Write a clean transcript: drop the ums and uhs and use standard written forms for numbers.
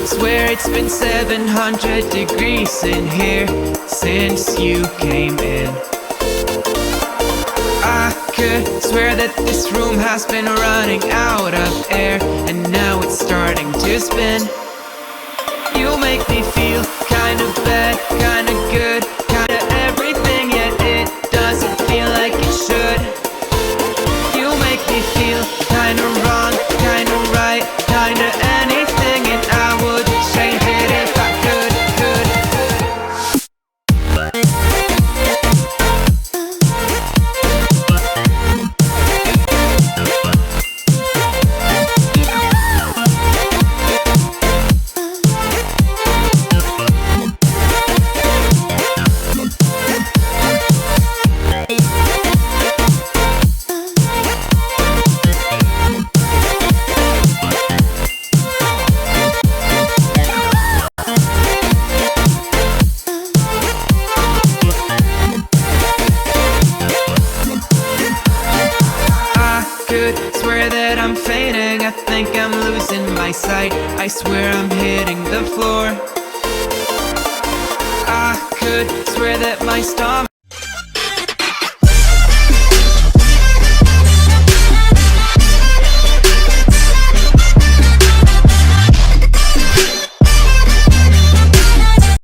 swear it's been 700 degrees in here since you came in. I could swear that this room has been running out of air, and now it's starting to spin. You make me feel kinda bad, kinda good, kinda everything, yet it doesn't feel like it should. You make me feel kinda wrong, kinda right, kinda anything, and I would change it if I could. Swear that I'm fainting, I think I'm losing my sight, I swear I'm hitting the floor. I could swear that my stomach